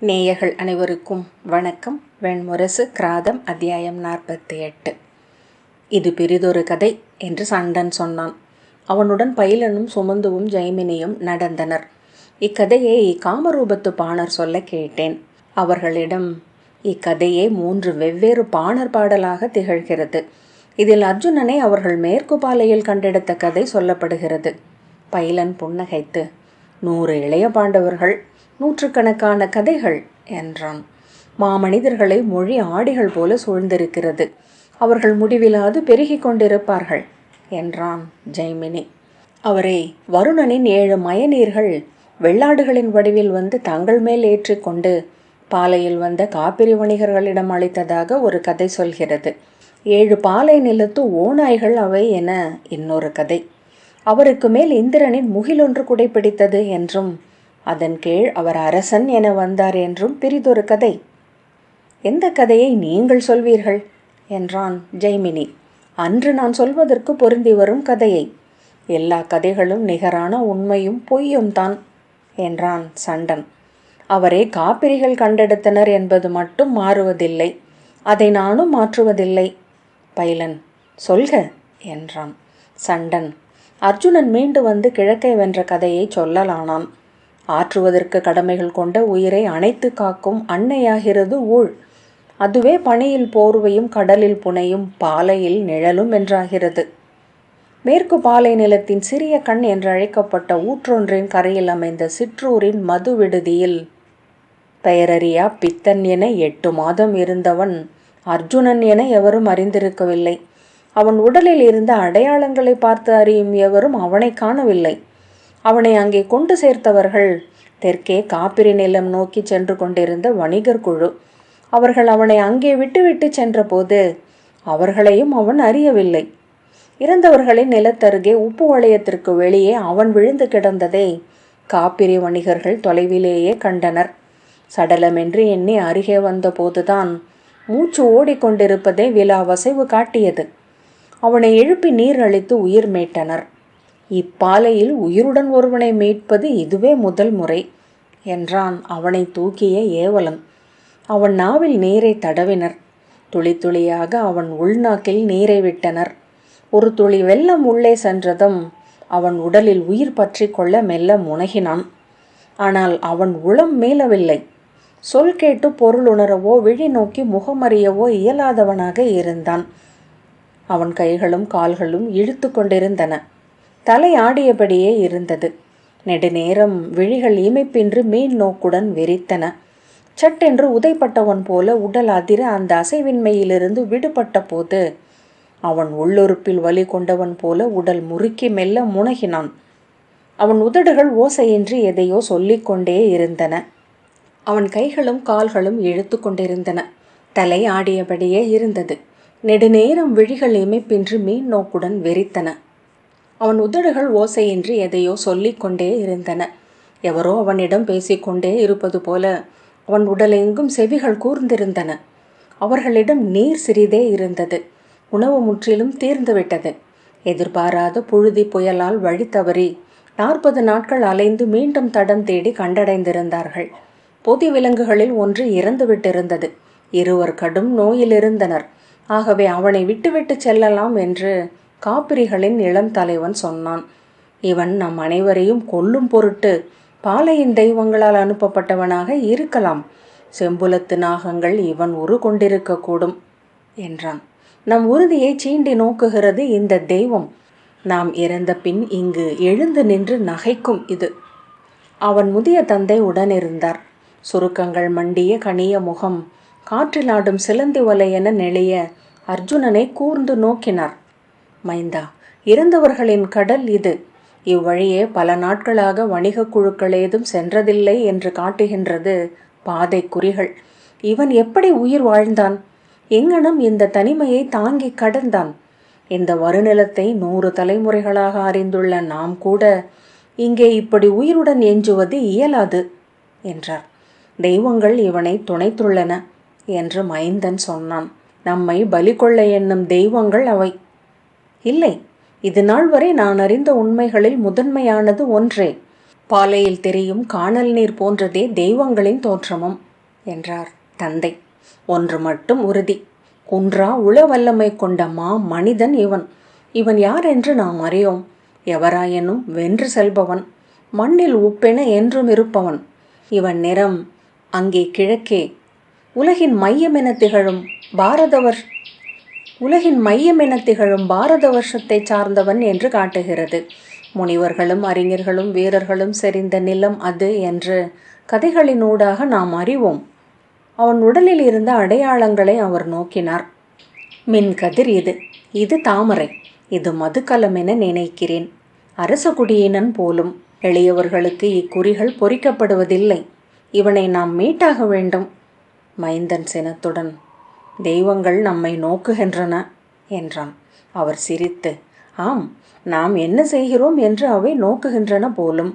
நேயர்கள் அனைவருக்கும் வணக்கம். வெண்முரசு கிராதம் அத்தியாயம் 48. இது பிறிதொரு கதை என்று சண்டன் சொன்னான். அவனுடன் பைலனும் சுமந்துவும் ஜெய்மினியும் நடந்தனர். இக்கதையை காமரூபத்து பாணர் சொல்ல கேட்டேன். அவர்களிடம் இக்கதையே 3 வெவ்வேறு பாணர் பாடலாக திகழ்கிறது. இதில் அர்ஜுனனை அவர்கள் மேற்கு பாலையில் கண்டெடுத்த கதை சொல்லப்படுகிறது. பைலன் புன்னகைத்து 100 இளைய பாண்டவர்கள், 100கணக்கான கதைகள் என்றான். மாமனிதர்களை மொழி ஆடிகள் போல சூழ்ந்திருக்கிறது. அவர்கள் முடிவிலாது பெருகி கொண்டிருப்பார்கள் என்றான் ஜெய்மினி. அவரை வருணனின் 7 மயநீர்கள் வெள்ளாடுகளின் வடிவில் வந்து தங்கள் மேல் ஏற்றிக்கொண்டு பாலையில் வந்த காப்பிரி வணிகர்களிடம் அளித்ததாக ஒரு கதை சொல்கிறது. 7 பாலை நிலத்து ஓநாய்கள் அவை என இன்னொரு கதை. அவருக்கு மேல் இந்திரனின் முகிலொன்று குடைப்பிடித்தது என்றும் அதன் கீழ் அவர் அரசன் என வந்தார் என்றும் பிறிதொரு கதை. எந்த கதையை நீங்கள் சொல்வீர்கள் என்றான் ஜெய்மினி. அன்று நான் சொல்வதற்கு பொருந்தி வரும் கதையை. எல்லா கதைகளும் நிகரான உண்மையும் பொய்யும் தான் என்றான் சண்டன். அவரை காப்பிரிகள் கண்டெடுத்தனர் என்பது மட்டும் மாறுவதில்லை. அதை நானும் மாற்றுவதில்லை. பைலன் சொல்க என்றான். சண்டன் அர்ஜுனன் மீண்டு வந்து கிழக்கை வென்ற கதையை சொல்லலானான். ஆற்றுவதற்கு கடமைகள் கொண்ட உயிரை அணைத்து காக்கும் அன்னையாகிறது ஊழ். அதுவே பனியில் போர்வையும் கடலில் புனையும் பாலையில் நிழலும் என்றாகிறது. மேற்கு பாலை நிலத்தின் சிறிய கண் என்றழைக்கப்பட்ட ஊற்றொன்றின் கரையில் அமைந்த சிற்றூரின் மது விடுதியில் பெயரறியா பித்தன் என 8 மாதம் இருந்தவன் அர்ஜுனன் என எவரும் அறிந்திருக்கவில்லை. அவன் உடலில் இருந்த அடையாளங்களை பார்த்து அறியும் எவரும் அவனை காணவில்லை. அவனை அங்கே கொண்டு சேர்த்தவர்கள் தெற்கே காப்பிரி நிலம் நோக்கி சென்று கொண்டிருந்த வணிகர் குழு. அவர்கள் அவனை அங்கே விட்டுவிட்டு சென்றபோது அவர்களையும் அவன் அறியவில்லை. இறந்தவர்களின் நிலத்தருகே உப்பு வளையத்திற்கு வெளியே அவன் விழுந்து கிடந்ததை காப்பிரி வணிகர்கள் தொலைவிலேயே கண்டனர். சடலமென்று எண்ணி அருகே வந்த போதுதான் மூச்சு ஓடிக்கொண்டிருப்பதை விலாவசைவு காட்டியது. அவனை எழுப்பி நீர் அளித்து உயிர் மீட்டனர். இப்பாலையில் உயிருடன் ஒருவனை மீட்பது இதுவே முதல் முறை என்றான் அவனை தூக்கிய ஏவலன். அவன் நாவில் நீரை தடவினர். துளி துளியாக அவன் உள்நாக்கில் நீரை விட்டனர். ஒரு துளி வெள்ளம் உள்ளே சென்றதும் அவன் உடலில் உயிர் பற்றி கொள்ள மெல்ல முனகினான். ஆனால் அவன் உளம் மீளவில்லை. சொல் கேட்டு பொருளுணரவோ விழி நோக்கி முகமறியவோ இயலாதவனாக இருந்தான். அவன் கைகளும் கால்களும் இழுத்து கொண்டிருந்தன. தலை ஆடியபடியே இருந்தது. நெடுநேரம் விழிகள் இமைப்பின்றி மீன் நோக்குடன் வெறித்தன. சட்டென்று உதைப்பட்டவன் போல உடல் அதிர அந்த அசைவின்மையிலிருந்து விடுபட்ட போது அவன் உள்ளுறுப்பில் வலி கொண்டவன் போல உடல் முறுக்கி மெல்ல முனகினான். அவன் உதடுகள் ஓசையின்றி எதையோ சொல்லிக்கொண்டே இருந்தன. அவன் கைகளும் கால்களும் இழுத்து கொண்டிருந்தன. தலை ஆடியபடியே இருந்தது. நெடுநேரம் விழிகள் இமைப்பின்றி மீன் நோக்குடன் வெறித்தன. அவன் உதடுகள் ஓசையின்றி எதையோ சொல்லிக்கொண்டே இருந்தன. எவரோ அவனிடம் பேசிக்கொண்டே இருப்பது போல அவன் உடலெங்கும் செவிகள் கூர்ந்திருந்தன. அவர்களிடம் நீர் சிறிதே இருந்தது. உணவு முற்றிலும் தீர்ந்துவிட்டது. எதிர்பாராத புழுதி புயலால் வழி தவறி 40 நாட்கள் அலைந்து மீண்டும் தடம் தேடி கண்டடைந்திருந்தார்கள். பொதி விலங்குகளில் ஒன்று இறந்துவிட்டிருந்தது. 2 கடும் நோயில் இருந்தனர். ஆகவே அவனை விட்டுவிட்டு செல்லலாம் என்று காப்பிரிகளின் இளம் தலைவன் சொன்னான். இவன் நம் அனைவரையும் கொல்லும் பொருட்டு பாலையின் தெய்வங்களால் அனுப்பப்பட்டவனாக இருக்கலாம். செம்புலத்து நாகங்கள் இவன் உரு கொண்டிருக்கக்கூடும் என்றான். நம் உறுதியை சீண்டி நோக்குகிறது இந்த தெய்வம். நாம் இறந்த பின் இங்கு எழுந்து நின்று நகைக்கும் இது. அவன் முதிய தந்தை உடனிருந்தார். சுருக்கங்கள் மண்டிய கனிய முகம் காற்றில் ஆடும் சிலந்தி வலை என நெளிய அர்ஜுனனை கூர்ந்து நோக்கினார். மைந்தா, இறந்தவர்களின் கடல் இது. இவ்வழியே பல நாட்களாக வணிக குழுக்கள் ஏதும் சென்றதில்லை என்று காட்டுகின்றது பாதை குறிகள். இவன் எப்படி உயிர் வாழ்ந்தான்? எங்கனம் இந்த தனிமையை தாங்கி கடந்தான்? இந்த வருநிலத்தை 100 தலைமுறைகளாக அறிந்துள்ள நாம் கூட இங்கே இப்படி உயிருடன் எஞ்சுவது இயலாது என்றார். தெய்வங்கள் இவனை துணைத்துள்ளன என்று மைந்தன் சொன்னான். நம்மை பலி கொள்ள எண்ணும் தெய்வங்கள் அவை. இல்லை, இது நாள் வரை நான் அறிந்த உண்மைகளில் முதன்மையானது ஒன்றே. பாலையில் தெரியும் காணல் நீர் போன்றதே தெய்வங்களின் தோற்றமும். என்றார் தந்தை. ஒன்று மட்டும் உறுதி, குன்றா உளவல்லமை கொண்ட மனிதன் இவன். இவன் யார் என்று நாம் அறியோம். எவராயனும் வென்று செல்பவன், மண்ணில் உப்பென என்றும் இருப்பவன். இவன் நிறம் அங்கே கிழக்கே உலகின் மையமென திகழும் பாரத வருஷத்தை சார்ந்தவன் என்று காட்டுகிறது. முனிவர்களும் அறிஞர்களும் வீரர்களும் செறிந்த நிலம் அது என்று கதைகளினூடாக நாம் அறிவோம். அவன் உடலில் இருந்த அடையாளங்களை அவர் நோக்கினார். மின்கதிர் இது தாமரை, இது மதுக்கலம் என நினைக்கிறேன். அரச குடியினன் போலும். எளியவர்களுக்கு இக்குறிகள் பொறிக்கப்படுவதில்லை. இவனை நாம் மீட்டாக வேண்டும். மைந்தன் சினத்துடன், தெய்வங்கள் நம்மை நோக்குகின்றன என்றான். அவர் சிரித்து, ஆம், நாம் என்ன செய்கிறோம் என்று அவை நோக்குகின்றன போலும்.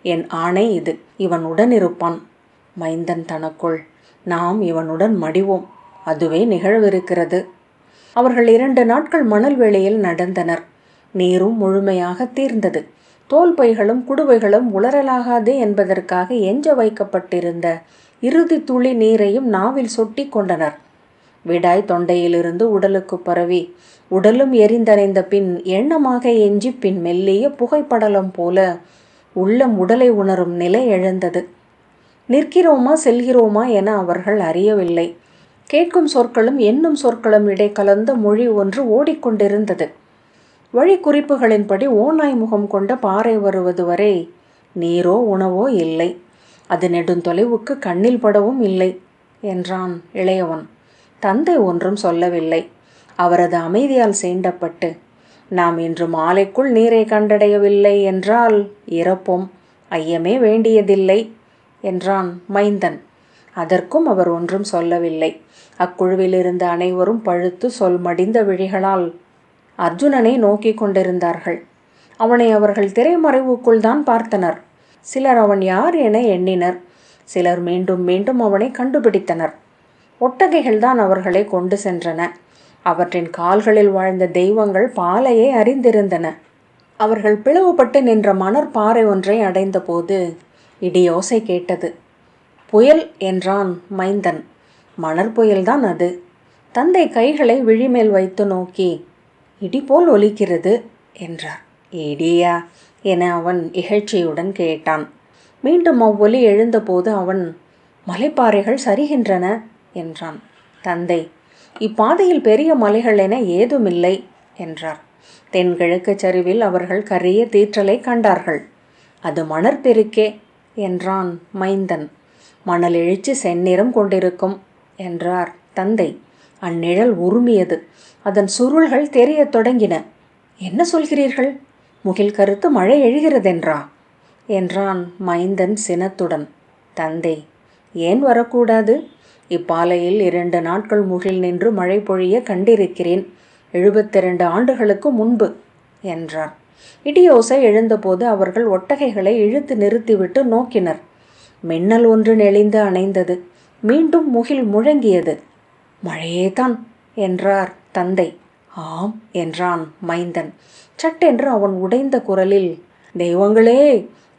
என் ஆணை இது, இவன் உடனிருப்பான். மைந்தன் தனக்குள், நாம் இவனுடன் மடிவோம், அதுவே நிகழவிருக்கிறது. அவர்கள் 2 நாட்கள் மணல் வெளியில் நடந்தனர். நீரும் முழுமையாக தீர்ந்தது. தோல் பைகளும் குடுவைகளும் உலரலாகாது என்பதற்காக எஞ்ச வைக்கப்பட்டிருந்த இறுதி துளி நீரையும் நாவில் சொட்டி கொண்டனர். விடாய் தொண்டையிலிருந்து உடலுக்கு பரவி உடலும் எரிந்தனைந்த பின் எண்ணமாக எஞ்சி பின் மெல்லிய புகைப்படலம் போல உள்ளம் உடலை உணரும் நிலை எழுந்தது. நிற்கிறோமா செல்கிறோமா என அவர்கள் அறியவில்லை. கேட்கும் சொற்களும் எண்ணும் சொற்களும் இடைக்கலந்த மொழி ஒன்று ஓடிக்கொண்டிருந்தது. வழி குறிப்புகளின்படி ஓநாய் முகம் கொண்ட பாறை வருவது வரை நீரோ உணவோ இல்லை. அது நெடுந்தொலைவுக்கு கண்ணில் படவும் இல்லை என்றான் இளையவன். தந்தை ஒன்றும் சொல்லவில்லை. அவரது அமைதியால் சீண்டப்பட்டு, நாம் இன்று மாலைக்குள் நீரை கண்டடையவில்லை என்றால் இறப்போம், ஐயமே வேண்டியதில்லை என்றான் மைந்தன். அதற்கும் அவர் ஒன்றும் சொல்லவில்லை. அக்குழுவிலிருந்த அனைவரும் பழுத்து சொல் மடிந்த விழிகளால் அர்ஜுனனை நோக்கி கொண்டிருந்தார்கள். அவனை அவர்கள் திரைமறைவுக்குள் தான் பார்த்தனர். சிலர் அவன் யார் என எண்ணினர். சிலர் மீண்டும் மீண்டும் அவனை கண்டுபிடித்தனர். ஒட்டகைகள்தான் அவர்களை கொண்டு சென்றன. அவற்றின் கால்களில் வாழ்ந்த தெய்வங்கள் பாலையை அறிந்திருந்தன. அவர்கள் பிளவுபட்டு நின்ற மணற்பாறை ஒன்றை அடைந்த போது இடியோசை கேட்டது. புயல் என்றான் மைந்தன். மணற்புயல்தான் அது. தந்தை கைகளை விழிமேல் வைத்து நோக்கி, இடி போல் ஒலிக்கிறது என்றார். இடியா என அவன் இகழ்ச்சியுடன் கேட்டான். மீண்டும் அவ்வொலி எழுந்தபோது அவன், மலைப்பாறைகள் சரிகின்றன என்றான். தந்தை, இப்பாதையில் பெரிய மலைகள் என ஏதுமில்லை என்றார். தென்கிழக்கு சரிவில் அவர்கள் கரிய தீற்றலை கண்டார்கள். அது மணற்பெருக்கே என்றான் மைந்தன். மணல் எழுச்சி செந்நிறம் கொண்டிருக்கும் என்றார் தந்தை. அந்நிழல் உருமியது. அதன் சுருள்கள் தெரியத் தொடங்கின. என்ன சொல்கிறீர்கள்? முகில் கருத்து மழை எழுகிறதென்றா என்றான் மைந்தன் சினத்துடன். தந்தை, ஏன் வரக்கூடாது? இப்பாலையில் 2 நாட்கள் முகில் நின்று மழை பொழிய கண்டிருக்கிறேன், 72 ஆண்டுகளுக்கு முன்பு என்றார். இடியோசை எழுந்தபோது அவர்கள் ஒட்டகைகளை இழுத்து நிறுத்திவிட்டு நோக்கினர். மின்னல் ஒன்று நெளிந்து அணைந்தது. மீண்டும் முகில் முழங்கியது. மழையேதான் என்றார் தந்தை. ஆம் என்றான் மைந்தன். சட்டென்று அவன் உடைந்த குரலில், தெய்வங்களே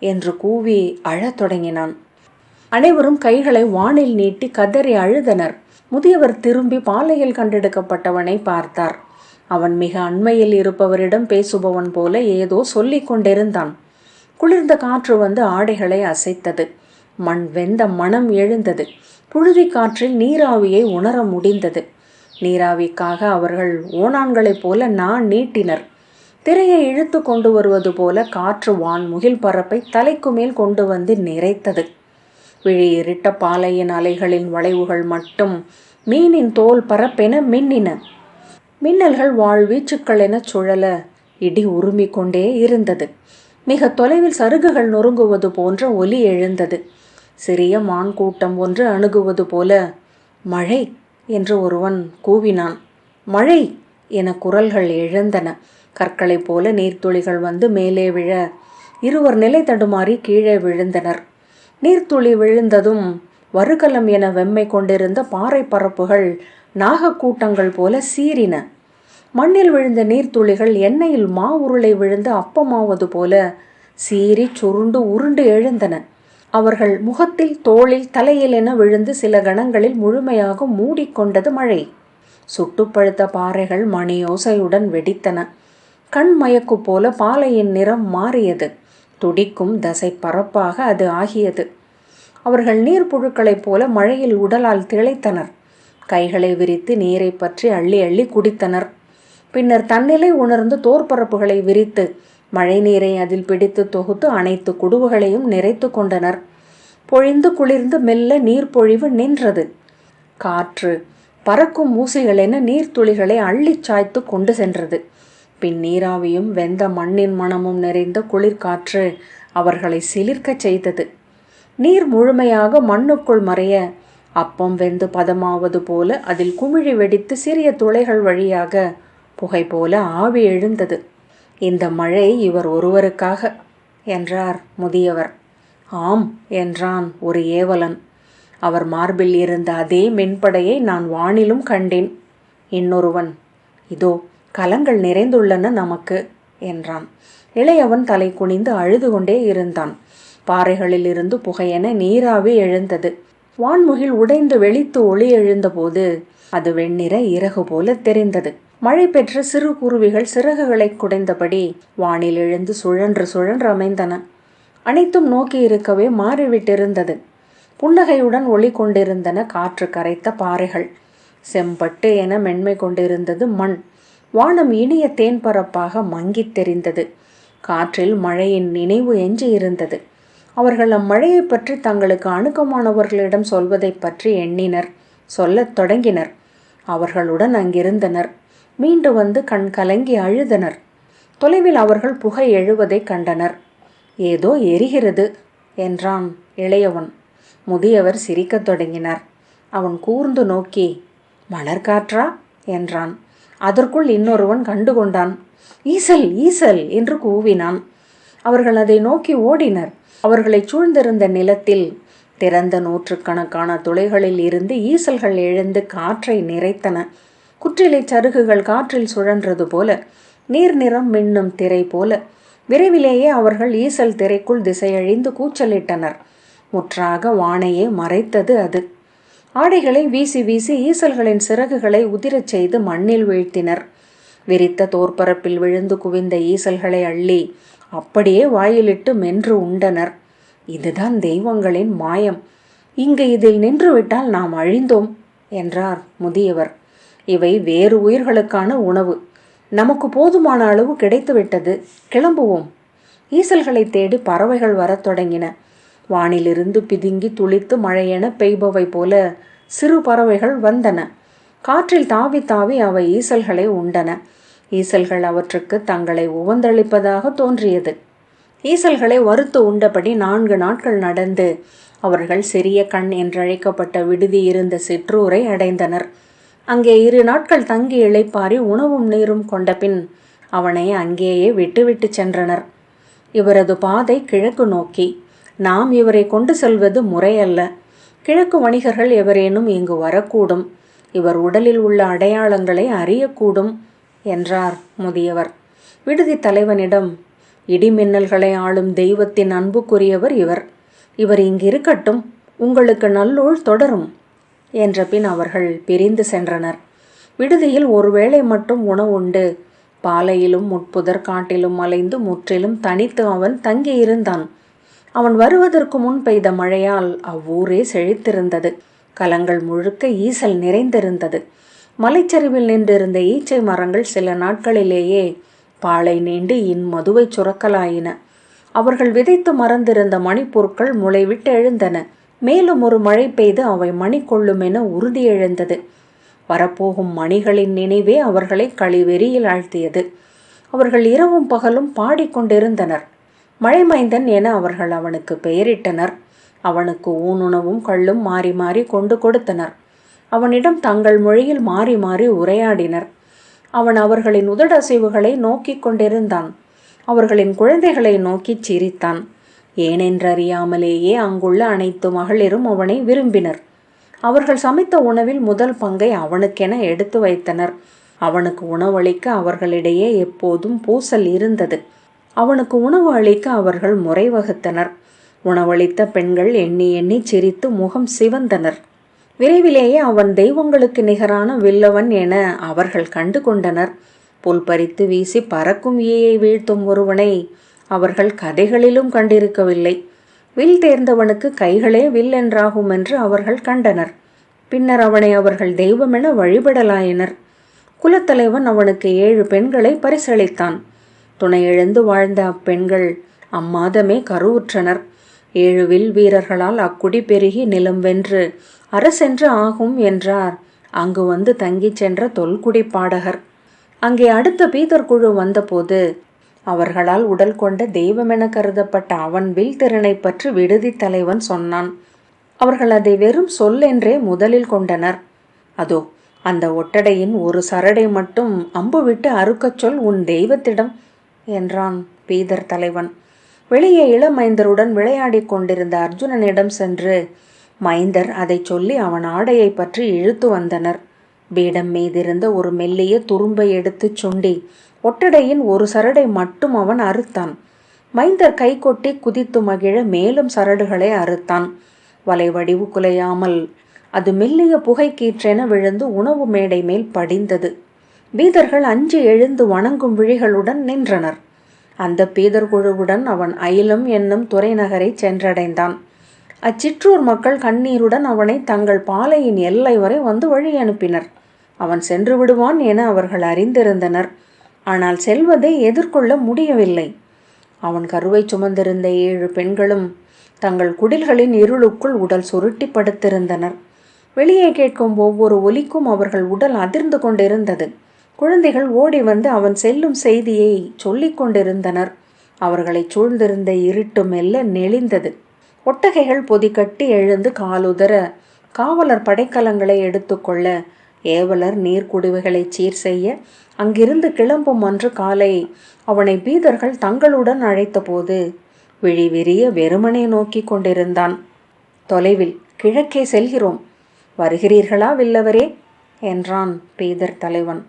என்று கூவி அழத் தொடங்கினான். அனைவரும் கைகளை வானில் நீட்டி கதறி அழுதனர். முதியவர் திரும்பி பாலையில் கண்டெடுக்கப்பட்டவனை பார்த்தார். அவன் மிக அண்மையில் இருப்பவரிடம் பேசுபவன் போல ஏதோ சொல்லிக் கொண்டிருந்தான். குளிர்ந்த காற்று வந்து ஆடைகளை அசைத்தது. மண் வெந்த மனம் எழுந்தது. புழுதி காற்றில் நீராவியை உணர முடிந்தது. நீராவிக்காக அவர்கள் ஓணான்களைப் போல நீட்டினர். திரையை இழுத்து கொண்டு வருவது போல காற்று வான் முகில் பரப்பை தலைக்கு மேல் கொண்டு வந்து நிறைத்தது. விழி இருட்ட பாலையின் அலைகளின் வளைவுகள் மட்டும் மீனின் தோல் பரப்பென மின்னின. மின்னல்கள் வாழ்வீச்சுக்கள் என சுழல இடி உருமி கொண்டே இருந்தது. மிக தொலைவில் சருகுகள் நொறுங்குவது போன்ற ஒலி எழுந்தது. சிறிய மான் கூட்டம் ஒன்று அணுகுவது போல, மழை என்று ஒருவன் கூவினான். மழை என குரல்கள் எழுந்தன. கற்களைப் போல நீர்த்துளிகள் வந்து மேலே விழ இருவர் நிலை தடுமாறி கீழே விழுந்தனர். நீர்த்துளி விழுந்ததும் வருகலம் என வெம்மை கொண்டிருந்த பாறை பரப்புகள் நாகக்கூட்டங்கள் போல சீறின. மண்ணில் விழுந்த நீர்த்துளிகள் எண்ணெயில் உருளை விழுந்து அப்பமாவது போல சீறி சுருண்டு உருண்டு எழுந்தன. அவர்கள் முகத்தில், தோளில், தலையில் என விழுந்து சில கணங்களில் முழுமையாக மூடிக்கொண்டது மழை. சுட்டுப்பழுத்த பாறைகள் மணியோசையுடன் வெடித்தன. கண் மயக்கு போல பாலையின் நிறம் மாறியது. துடிக்கும் தசை பரப்பாக அது ஆகியது. அவர்கள் நீர்ப்புழுக்களைப் போல மழையில் உடலால் திளைத்தனர். கைகளை விரித்து நீரை பற்றி அள்ளி அள்ளி குடித்தனர். பின்னர் தன்னிலை உணர்ந்து தோற்பரப்புகளை விரித்து மழை நீரை அதில் பிடித்து தொகுத்து அனைத்து குடுவுகளையும் நிறைத்து கொண்டனர். பொழிந்து குளிர்ந்து மெல்ல நீர்ப்பொழிவு நின்றது. காற்று பறக்கும் ஊசிகளென நீர்த்துளிகளை அள்ளி சாய்த்து கொண்டு சென்றது. பின் நீராவியும் வெந்த மண்ணின் மணமும் நிறைந்த குளிர்காற்று அவர்களை சிலிர்க்கச் செய்தது. நீர் முழுமையாக மண்ணுக்குள் மறைய அப்பம் வெந்து பதமாவது போல அதில் குமிழி வெடித்து சிறிய துளைகள் வழியாக புகை போல ஆவி எழுந்தது. இந்த மழை இவர் ஒருவருக்காக என்றார் முதியவர். ஆம் என்றான் ஒரு ஏவலன். அவர் மார்பில் இருந்த அதே மென்படையை நான் வானிலும் கண்டேன். இன்னொருவன், இதோ கலங்கள் நிறைந்துள்ளன நமக்கு என்றான். இளையவன் தலை குனிந்து அழுது கொண்டே இருந்தான். பாறைகளில் இருந்து புகையென நீராவி எழுந்தது. வான்முகில் உடைந்து வெளித்து ஒளி எழுந்தபோது அது வெண்ணிற இறகு போல தெரிந்தது. மழை பெற்ற சிறு குருவிகள் சிறகுகளை குடைந்தபடி வானில் எழுந்து சுழன்று சுழன்று அமைந்தன. அனைத்தும் நோக்கி இருக்கவே மாறிவிட்டிருந்தது. புன்னகையுடன் ஒளி கொண்டிருந்தன காற்று கரைத்த பாறைகள். செம்பட்டு என மென்மை கொண்டிருந்தது மண். வானம் இனிய தேன்பரப்பாக மங்கித் தெரிந்தது. காற்றில் மழையின் நினைவு எஞ்சி இருந்தது. அவர்கள் அம்மழையை பற்றி தங்களுக்கு அணுக்கமானவர்களிடம் சொல்வதை பற்றி எண்ணினர். சொல்லத் தொடங்கினர். அவர்களுடன் அங்கிருந்தனர். மீண்டு வந்து கண் கலங்கி அழுதனர். தொலைவில் அவர்கள் புகை எழுவதை கண்டனர். ஏதோ எரிகிறது என்றான் இளையவன். முதியவர் சிரிக்கத் தொடங்கினார். அவன் கூர்ந்து நோக்கி, மணற்காற்றா என்றான். அதற்குள் இன்னொருவன் கண்டுகொண்டான். ஈசல் ஈசல் என்று கூவினான். அவர்கள் அதை நோக்கி ஓடினர். அவர்களை சூழ்ந்திருந்த நிலத்தில் திறந்த நூற்றுக்கணக்கான துளைகளில் இருந்து ஈசல்கள் எழுந்து காற்றை நிறைத்தன. குற்றிலை சருகுகள் காற்றில் சுழன்றது போல, நீர் நிறம் மின்னும் திரை போல. விரைவிலேயே அவர்கள் ஈசல் திரைக்குள் திசையழிந்து கூச்சலிட்டனர். முற்றாக வானையே மறைத்தது அது. ஆடைகளை வீசி வீசி ஈசல்களின் சிறகுகளை உதிரச் செய்து மண்ணில் வீழ்த்தினர். விரித்த தோற்பரப்பில் விழுந்து குவிந்த ஈசல்களை அள்ளி அப்படியே வாயிலிட்டு மென்று உண்டனர். இதுதான் தெய்வங்களின் மாயம். இங்கு இதில் நின்றுவிட்டால் நாம் அழிந்தோம் என்றார் முதியவர். இவை வேறு உயிர்களுக்கான உணவு. நமக்கு போதுமான அளவு கிடைத்துவிட்டது. கிளம்புவோம். ஈசல்களை தேடி பறவைகள் வரத் தொடங்கின. வானிலிருந்து பிதுங்கி துளித்து மழையென பெய்பவை போல சிறு பறவைகள் வந்தன. காற்றில் தாவி தாவி அவை ஈசல்களை உண்டன. ஈசல்கள் அவற்றுக்கு தங்களை உவந்தளிப்பதாக தோன்றியது. ஈசல்களை வறுத்து உண்டபடி 4 நாட்கள் நடந்து அவர்கள் சிறிய கண் என்றழைக்கப்பட்ட விடுதி இருந்த சிற்றூரை அடைந்தனர். அங்கே 2 நாட்கள் தங்கி இளைப்பாரி உணவும் நீரும் கொண்ட பின் அவனை அங்கேயே விட்டுவிட்டு சென்றனர். இவரது பாதை கிழக்கு நோக்கி. நாம் இவரை கொண்டு செல்வது முறையல்ல. கிழக்கு வணிகர்கள் எவரேனும் இங்கு வரக்கூடும். இவர் உடலில் உள்ள அடையாளங்களை அறியக்கூடும் என்றார் முதியவர். விடுதி தலைவனிடம், இடிமின்னல்களை ஆளும் தெய்வத்தின் அன்புக்குரியவர் இவர். இவர் இங்கிருக்கட்டும், உங்களுக்கு நல்லூழ் தொடரும் என்ற பின் அவர்கள் பிரிந்து சென்றனர். விடுதியில் ஒருவேளை மட்டும் உணவுண்டு பாலையிலும் முட்புதர் காட்டிலும் அலைந்து முற்றிலும் தனித்து அவன் தங்கியிருந்தான். அவன் வருவதற்கு முன் பெய்த மழையால் அவ்வூரே செழித்திருந்தது. கலங்கள் முழுக்க ஈசல் நிறைந்திருந்தது. மலைச்சரிவில் நின்றிருந்த ஈச்சை மரங்கள் சில நாட்களிலேயே பாலை நீண்டு மதுவை சுரக்கலாயின. அவர்கள் விதைத்து மறந்திருந்த மணிப்பொருட்கள் முளைவிட்டு எழுந்தன. மேலும் ஒரு மழை பெய்து அவை மணி கொள்ளும் என உறுதி எழுந்தது. வரப்போகும் மணிகளின் நினைவே அவர்களை களிவெறியில் ஆழ்த்தியது. அவர்கள் இரவும் பகலும் பாடிக்கொண்டிருந்தனர். மழைமைந்தன் என அவர்கள் அவனுக்கு பெயரிட்டனர். அவனுக்கு ஊனுணவும் கள்ளும் மாறி மாறி கொண்டு கொடுத்தனர். அவனிடம் தங்கள் மொழியில் மாறி மாறி உரையாடினர். அவன் அவர்களின் உதடசைவுகளை நோக்கி கொண்டிருந்தான். அவர்களின் குழந்தைகளை நோக்கி சிரித்தான். ஏனென்றறியாமலேயே அங்குள்ள அனைத்து மகளிரும் அவனை விரும்பினர். அவர்கள் சமைத்த உணவில் முதல் பங்கை அவனுக்கென எடுத்து வைத்தனர். அவனுக்கு உணவளிக்க அவர்களிடையே எப்போதும் பூசல் இருந்தது. அவனுக்கு உணவு அளிக்க அவர்கள் முறை வகுத்தனர். உணவளித்த பெண்கள் எண்ணி எண்ணி சிரித்து முகம் சிவந்தனர். விரைவிலேயே அவன் தெய்வங்களுக்கு நிகரான வில்லவன் என அவர்கள் கண்டு கொண்டனர். புல் பறித்து வீசி பறக்கும் ஈயை வீழ்த்தும் ஒருவனை அவர்கள் கதைகளிலும் கண்டிருக்கவில்லை. வில் தேர்ந்தவனுக்கு கைகளே வில் என்றாகும் என்று அவர்கள் கண்டனர். பின்னர் அவனை அவர்கள் தெய்வமென வழிபடலாயினர். குலத்தலைவன் அவனுக்கு 7 பெண்களை பரிசளித்தான். துணை இழந்து வாழ்ந்த அப்பெண்கள் அம்மாதமே கருவுற்றனர். 7 வில் வீரர்களால் அக்குடி பெருகி நிலம் வென்று அரசென்று ஆகும் என்றார் அங்கு வந்து தங்கிச் சென்ற தொல்குடி பாடகர். அங்கே அடுத்த பீதர் குழு வந்தபோது அவர்களால் உடல் கொண்ட தெய்வமென கருதப்பட்ட அவன் வில் திறனை பற்றி விடுதி தலைவன் சொன்னான். அவர்கள் அதை வெறும் சொல்லென்றே முதலில் கொண்டனர். அதோ அந்த ஒட்டடையின் ஒரு சரடை மட்டும் அம்பு விட்டு அறுக்கச் சொல் உன் தெய்வத்திடம் என்றான் பீதர் தலைவன். வெளியே இளமைந்தருடன் விளையாடி கொண்டிருந்த அர்ஜுனனிடம் சென்று மைந்தர் அதை சொல்லி அவன் ஆடையை பற்றி இழுத்து வந்தனர். பீடம் மீதிருந்த ஒரு மெல்லிய துரும்பை எடுத்து சுண்டி ஒட்டடையின் ஒரு சரடை மட்டும் அவன் அறுத்தான். மைந்தர் கை கொட்டி குதித்து மகிழ மேலும் சரடுகளை அறுத்தான். வலை வடிவு குலையாமல் அது மெல்லிய புகை கீற்றென விழுந்து உணவு மேடை மேல் படிந்தது. பீதர்கள் அஞ்சி எழுந்து வணங்கும் விழிகளுடன் நின்றனர். அந்த பீதர் குழுவுடன் அவன் அயிலம் என்னும் துறைநகரை சென்றடைந்தான். அச்சிற்றூர் மக்கள் கண்ணீருடன் அவனை தங்கள் பாலையின் எல்லை வரை வந்து வழி அனுப்பினர். அவன் சென்று விடுவான் என அவர்கள் அறிந்திருந்தனர். ஆனால் செல்வதை எதிர்கொள்ள முடியவில்லை. அவன் கருவை சுமந்திருந்த 7 பெண்களும் தங்கள் குடில்களின் இருளுக்குள் உடல் சுருட்டி படுத்திருந்தனர். வெளியே கேட்கும் ஒவ்வொரு ஒலிக்கும் அவர்கள் உடல் அதிர்ந்து கொண்டிருந்தது. குழந்தைகள் ஓடி வந்து அவன் செல்லும் செய்தியை சொல்லிக் கொண்டிருந்தனர். அவர்களை சூழ்ந்திருந்த இருட்டு மெல்ல நெளிந்தது. ஒட்டகைகள் பொதி கட்டி எழுந்து காலுதர காவலர் படைக்கலங்களை எடுத்துக்கொள்ள ஏவலர் நீர்க்குடிவைகளை சீர் செய்ய அங்கிருந்து கிளம்பும் அன்று காலை அவனை பீதர்கள் தங்களுடன் அழைத்தபோது விழி விரிய வெறுமனே நோக்கி கொண்டிருந்தான். தொலைவில் கிழக்கே செல்கிறோம், வருகிறீர்களா வில்லவரே என்றான் பீதர் தலைவன்.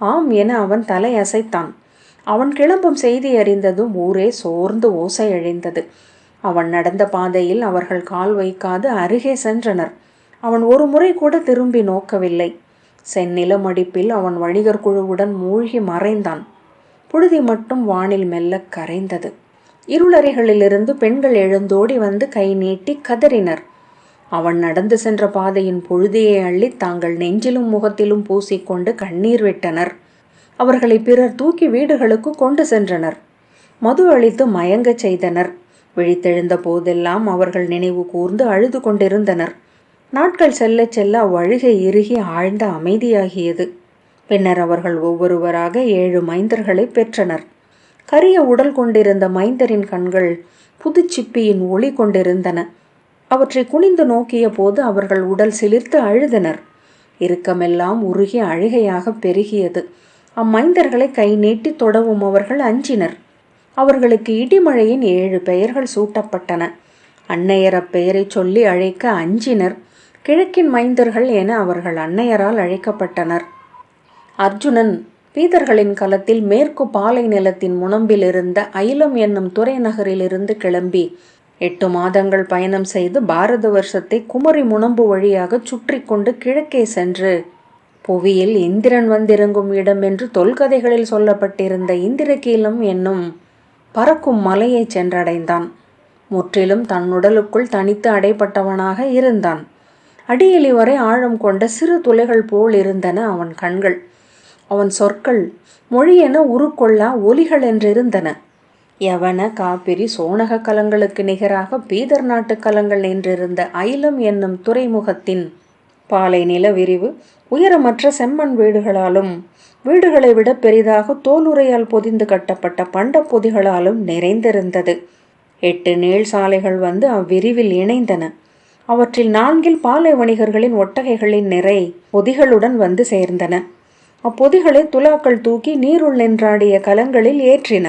ஆம் என அவன் தலை அசைத்தான். அவன் கிளம்பும் செய்தி அறிந்ததும் ஊரே சோர்ந்து ஓசை அழிந்தது. அவன் நடந்த பாதையில் அவர்கள் கால் வைக்காது அருகே சென்றனர். அவன் ஒரு முறை கூட திரும்பி நோக்கவில்லை. செந்நில மடிப்பில் அவன் வணிகர் குழுவுடன் மூழ்கி மறைந்தான். புழுதி மட்டும் வானில் மெல்ல கரைந்தது. இருளறைகளிலிருந்து பெண்கள் எழுந்தோடி வந்து கை நீட்டி கதறினர். அவன் நடந்து சென்ற பாதையின் புழுதியை அள்ளி தாங்கள் நெஞ்சிலும் முகத்திலும் பூசிக்கொண்டு கண்ணீர் விட்டனர். அவர்களை பிறர் தூக்கி வீடுகளுக்கு கொண்டு சென்றனர். மது அளித்து மயங்கச் செய்தனர். விழித்தெழுந்த போதெல்லாம் அவர்கள் நினைவு கூர்ந்து அழுது கொண்டிருந்தனர். நாட்கள் செல்ல செல்ல அவ்வழுகை இறுகி ஆழ்ந்த அமைதியாகியது. பின்னர் அவர்கள் ஒவ்வொருவராக 7 மைந்தர்களை பெற்றனர். கரிய உடல் கொண்டிருந்த மைந்தரின் கண்கள் புதுச்சிப்பியின் ஒளி கொண்டிருந்தன. அவற்றை குனிந்து நோக்கிய போது அவர்கள் உடல் சிலிர்த்து அழுதனர். இறுக்கமெல்லாம் உருகி அழுகையாக பெருகியது. அம்மைந்தர்களை கை நீட்டி தொடவும் அவர்கள் அஞ்சினர். அவர்களுக்கு இடிமழையின் 7 பெயர்கள் சூட்டப்பட்டன. அன்னையர் அப்பெயரை சொல்லி அழைக்க அஞ்சினர். கிழக்கின் மைந்தர்கள் என அவர்கள் அன்னையரால் அழைக்கப்பட்டனர். அர்ஜுனன் பீதர்களின் களத்தில் மேற்கு பாலை நிலத்தின் முனம்பில் இருந்த அயிலம் என்னும் துறை நகரிலிருந்து கிளம்பி 8 மாதங்கள் பயணம் செய்து பாரத வருஷத்தை குமரி முனம்பு வழியாக சுற்றி கொண்டு கிழக்கே சென்று புவியில் இந்திரன் வந்திறங்கும் இடம் என்று தொல்கதைகளில் சொல்லப்பட்டிருந்த இந்திரகீலம் என்னும் பறக்கும் மலையை சென்றடைந்தான். முற்றிலும் தன்னுடலுக்குள் தனித்து அடைப்பட்டவனாக இருந்தான். அடியெலி வரை ஆழம் கொண்ட சிறு துளைகள் போல் இருந்தன அவன் கண்கள். அவன் சொற்கள் மொழியென உருக்கொள்ளா ஒலிகள் என்றிருந்தன. யவன காப்பிரி சோனக கலங்களுக்கு நிகராக பீதர் நாட்டு கலங்கள் நின்றிருந்த அயிலம் என்னும் துறைமுகத்தின் பாலை நில விரிவு உயரமற்ற செம்மண் வீடுகளாலும் வீடுகளை விட பெரிதாக தோலுரையால் பொதிந்து கட்டப்பட்ட பண்ட பொதிகளாலும் நிறைந்திருந்தது. 8 நீள் சாலைகள் வந்து அவ்விரிவில் இணைந்தன. அவற்றில் 4 பாலை வணிகர்களின் ஒட்டகைகளின் நிறை பொதிகளுடன் வந்து சேர்ந்தன. அப்பொதிகளை துலாக்கள் தூக்கி நீருள் நின்றாடிய கலங்களில் ஏற்றின.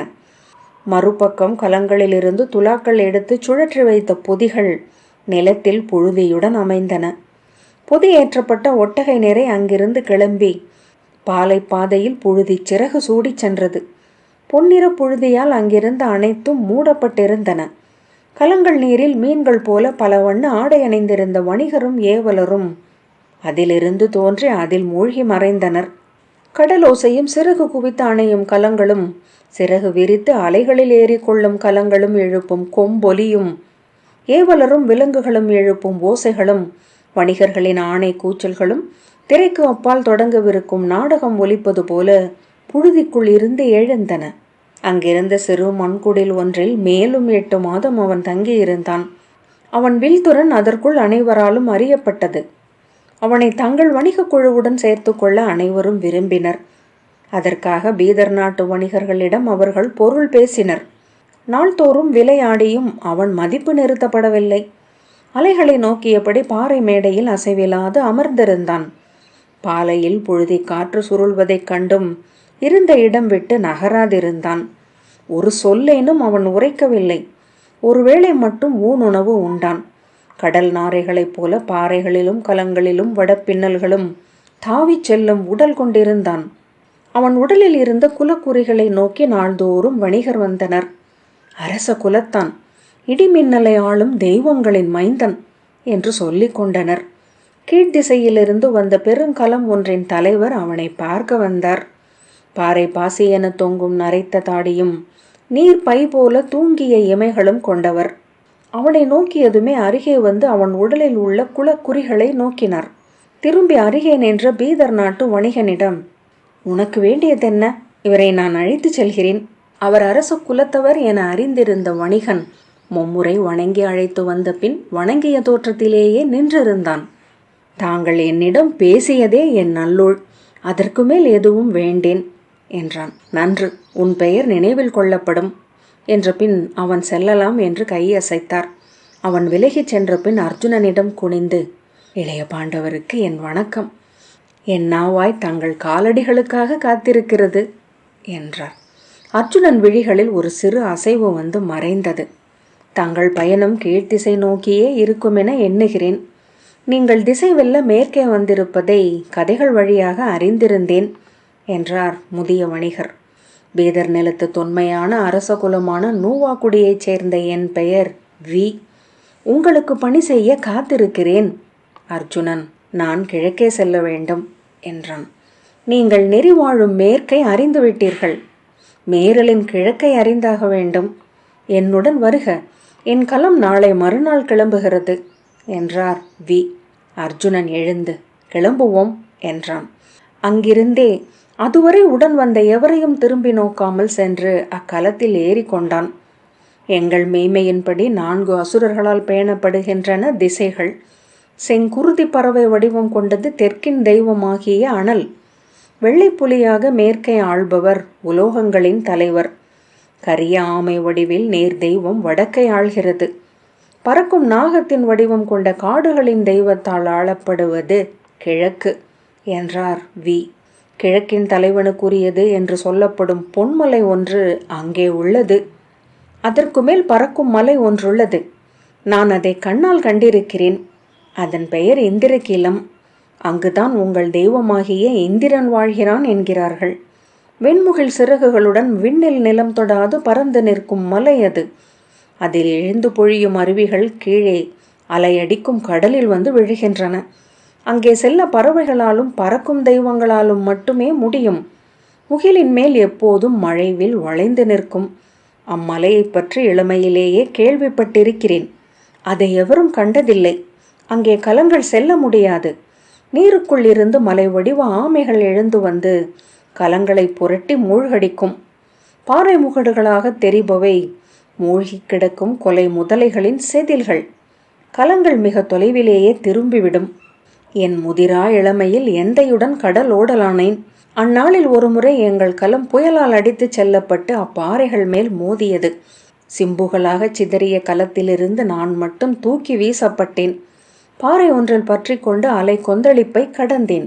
மறுபக்கம் கலங்களிலிருந்து துலாக்கள் எடுத்து சுழற்றி வைத்த பொதிகள் நிலத்தில் புழுதியுடன் அமைந்தன. பொதி ஏற்றப்பட்ட ஒட்டகை நிறை அங்கிருந்து கிளம்பி பாலை பாதையில் புழுதி சிறகு சூடி சென்றது. பொன்னிற புழுதியால் அங்கிருந்த அனைத்தும் மூடப்பட்டிருந்தன. கலங்கள் நீரில் மீன்கள் போல பல வண்ண ஆடை அணிந்திருந்த வணிகரும் ஏவலரும் அதிலிருந்து தோன்றி அதில் மூழ்கி மறைந்தனர். கடலோசையும் சிறகு குவித்து அணையும் கலங்களும் சிறகு விரித்து அலைகளில் ஏறிக்கொள்ளும் கலங்களும் எழுப்பும் கொம்பொலியும் ஏவலரும் விலங்குகளும் எழுப்பும் ஓசைகளும் வணிகர்களின் ஆணை கூச்சல்களும் திரைக்கு அப்பால் தொடங்கவிருக்கும் நாடகம் ஒலிப்பது போல புழுதிக்குள் இருந்து எழுந்தன. அங்கிருந்த சிறு மண்குடில் ஒன்றில் மேலும் 8 மாதம் அவன் தங்கியிருந்தான். அவன் வில்துறன் அதற்குள் அனைவராலும் அறியப்பட்டது. அவனை தங்கள் வணிக குழுவுடன் சேர்த்து கொள்ள அனைவரும் விரும்பினர். அதற்காக பீதர் நாட்டு வணிகர்களிடம் அவர்கள் பொருள் பேசினர். நாள்தோறும் விளையாடியும் அவன் மதிப்பு நிறுத்தப்படவில்லை. அலைகளை நோக்கியபடி பாறை மேடையில் அசைவில்லாது அமர்ந்திருந்தான். பாலையில் புழுதி காற்று சுருள்வதைக் கண்டும் இருந்த இடம் விட்டு நகராதிருந்தான். ஒரு சொல்லேனும் அவன் உரைக்கவில்லை. ஒருவேளை மட்டும் ஊனுணவு உண்டான். கடல் நாரைகளைப் போல பாறைகளிலும் கலங்களிலும் வடப்பின்னல்களும் தாவிச் செல்லும் உடல் கொண்டிருந்தான். அவன் உடலில் இருந்த குலக்குறிகளை நோக்கி நாள்தோறும் வணிகர் வந்தனர். அரச குலத்தான், இடிமின்னலை ஆளும் தெய்வங்களின் மைந்தன் என்று சொல்லிக் கொண்டனர். கீழ்த்திசையிலிருந்து வந்த பெருங்கலம் ஒன்றின் தலைவர் அவனை பார்க்க வந்தார். பாறை பாசி என தொங்கும் நரைத்த தாடியும் நீர் பை போல தூங்கிய இமைகளும் கொண்டவர். அவனை நோக்கியதுமே அருகே வந்து அவன் உடலில் உள்ள குலக்குறிகளை நோக்கினார். திரும்பி அருகே நின்ற பீதர் நாட்டு வணிகனிடம், உனக்கு வேண்டியதென்ன? இவரை நான் அழைத்து செல்கிறேன். அவர் அரச குலத்தவர் என அறிந்திருந்த வணிகன் மும்முறை வணங்கி அழைத்து வந்த பின் வணங்கிய தோற்றத்திலேயே நின்றிருந்தான். தாங்கள் என்னிடம் பேசியதே என் நல்லுள், அதற்கு மேல் எதுவும் வேண்டேன் என்றான். நன்று, உன் பெயர் நினைவில் கொள்ளப்படும் என்ற பின் அவன் செல்லலாம் என்று கையசைத்தார். அவன் விலகிச் சென்ற பின் அர்ஜுனனிடம் குனிந்து, இளைய பாண்டவருக்கு என் வணக்கம். என் நாவாய் தங்கள் காலடிகளுக்காக காத்திருக்கிறது என்றார். அர்ஜுனன் விழிகளில் ஒரு சிறு அசைவு வந்து மறைந்தது. தங்கள் பயணம் கீழ்த்திசை நோக்கியே இருக்குமென எண்ணுகிறேன். நீங்கள் திசை வெல்ல மேற்கே வந்திருப்பதை கதைகள் வழியாக அறிந்திருந்தேன் என்றார் முதிய வணிகர். பீதர் நிலத்து தொன்மையான அரச குலமான நூவாக்குடியைச் சேர்ந்த என் பெயர் வி. உங்களுக்கு பணி செய்ய காத்திருக்கிறேன். அர்ஜுனன், நான் கிழக்கே செல்ல வேண்டும் என்றான். நீங்கள் நெறி வாழும் மேற்கை அறிந்துவிட்டீர்கள். மேரலின் கிழக்கை அறிந்தாக வேண்டும். என்னுடன் வருக. என் கலம் நாளை மறுநாள் கிளம்புகிறது என்றார் வி. அர்ஜுனன் எழுந்து, கிளம்புவோம் என்றான். அங்கிருந்தே அதுவரை உடன் வந்த எவரையும் திரும்பி நோக்காமல் சென்று அக்கலத்தில் ஏறி கொண்டான். எங்கள் மெய்மையின்படி 4 அசுரர்களால் பேணப்படுகின்றன திசைகள். செங்குருதி பறவை வடிவம் கொண்டது தெற்கின் தெய்வமாகிய அனல். வெள்ளைப்புலியாக மேற்கை ஆள்பவர் உலோகங்களின் தலைவர். கரிய ஆமை வடிவில் நேர் தெய்வம் வடக்கை ஆள்கிறது. பறக்கும் நாகத்தின் வடிவம் கொண்ட காடுகளின் தெய்வத்தால் ஆளப்படுவது கிழக்கு என்றார் வி. கிழக்கின் தலைவனுக்குரியது என்று சொல்லப்படும் பொன்மலை ஒன்று அங்கே உள்ளது. அதற்கு மேல் பறக்கும் மலை ஒன்றுள்ளது. நான் அதை கண்ணால் கண்டிருக்கிறேன். அதன் பெயர் இந்திரகீலம். அங்குதான் உங்கள் தெய்வமாகிய இந்திரன் வாழ்கிறான் என்கிறார்கள். வெண்முகில் சிறகுகளுடன் விண்ணில் நிலம் தொடாது பறந்து நிற்கும் மலை அது. அதில் எழுந்து பொழியும் அருவிகள் கீழே அலையடிக்கும் கடலில் வந்து விழுகின்றன. அங்கே செல்ல பறவைகளாலும் பறக்கும் தெய்வங்களாலும் மட்டுமே முடியும். முகிலின் மேல் எப்போதும் மழைவில் வளைந்து நிற்கும். அம்மலையை பற்றி இளமையிலேயே கேள்விப்பட்டிருக்கிறேன். அதை எவரும் கண்டதில்லை. அங்கே கலங்கள் செல்ல முடியாது. நீருக்குள் இருந்து மலை வடிவ ஆமைகள் எழுந்து வந்து கலங்களை புரட்டி மூழ்கடிக்கும். பாறை முகடுகளாக தெரிபவை மூழ்கி கிடக்கும் கொலை முதலைகளின் செதில்கள். கலங்கள் மிக தொலைவிலேயே திரும்பிவிடும். என் முதிரா இளமையில் எந்தையுடன் கடல் ஓடலானேன். அந்நாளில் ஒருமுறை எங்கள் கலம் புயலால் அடித்து செல்லப்பட்டு அப்பாறைகள் மேல் மோதியது. சிம்புகளாக சிதறிய கலத்திலிருந்து நான் மட்டும் தூக்கி வீசப்பட்டேன். பாறை ஒன்றில் பற்றி கொண்டு அலை கொந்தளிப்பை கடந்தேன்.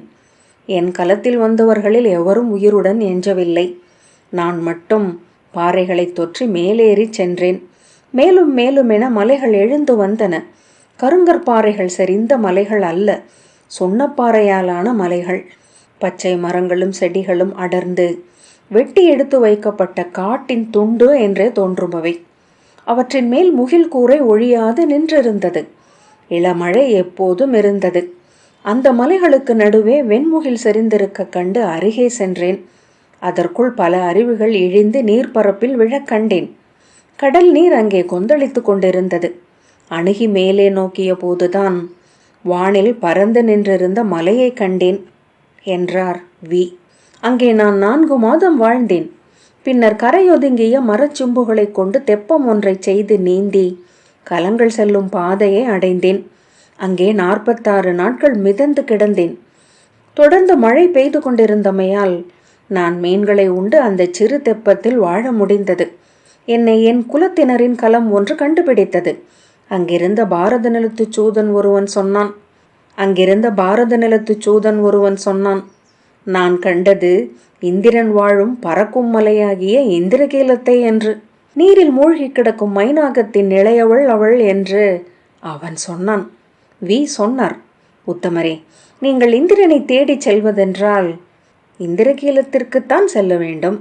என் கலத்தில் வந்தவர்களில் எவரும் உயிருடன் எஞ்சவில்லை. நான் மட்டும் பாறைகளை தொற்றி மேலேறி சென்றேன். மேலும் மேலும் என மலைகள் எழுந்து வந்தன. கருங்கற்பாறைகள் செறிந்த மலைகள் அல்ல, சுண்ணப்பாறையாலான மலைகள். பச்சை மரங்களும் செடிகளும் அடர்ந்து வெட்டி எடுத்து வைக்கப்பட்ட காட்டின் துண்டு என்றே தோன்றுபவை. அவற்றின் மேல் முகில் கூரை ஒழியாது நின்றிருந்தது. இளமழை எப்போதும் இருந்தது. அந்த மலைகளுக்கு நடுவே வெண்முகில் செறிந்திருக்க கண்டு அருகே சென்றேன். அதற்குள் பல அருவிகள் இழிந்து நீர்ப்பரப்பில் விழக் கண்டேன். கடல் நீர் அங்கே கொந்தளித்து கொண்டிருந்தது. அணுகி மேலே நோக்கிய போதுதான் வானில் பறந்து நின்றிருந்த மலையை கண்டேன் என்றார் வி. அங்கே நான் 4 மாதம் வாழ்ந்தேன். பின்னர் கரையொதுங்கிய மரச்சும்புகளை கொண்டு தெப்பம் ஒன்றை செய்து நீந்தி கலங்கள் செல்லும் பாதையை அடைந்தேன். அங்கே 46 நாட்கள் மிதந்து கிடந்தேன். தொடர்ந்து மழை பெய்து கொண்டிருந்தமையால் நான் மீன்களை உண்டு அந்த சிறு தெப்பத்தில் வாழ முடிந்தது. என்னை என் குலத்தினரின் கலம் ஒன்று கண்டுபிடித்தது. அங்கிருந்த பாரத நிலத்து சூதன் ஒருவன் சொன்னான், நான் கண்டது இந்திரன் வாழும் பறக்கும் மலையாகிய இந்திரகீலத்தை என்று. நீரில் மூழ்கி கிடக்கும் மைனாகத்தின் இளையவள் அவள் என்று அவன் சொன்னான். வி சொன்னார், உத்தமரே, நீங்கள் இந்திரனை தேடிச் செல்வதென்றால் இந்திரகீலத்திற்குத்தான் செல்ல வேண்டும்.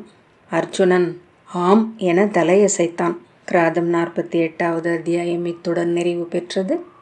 அர்ஜுனன் ஆம் என தலையசைத்தான். கிராதம் 48வது அத்தியாயம் இத்துடன் நிறைவு பெற்றது.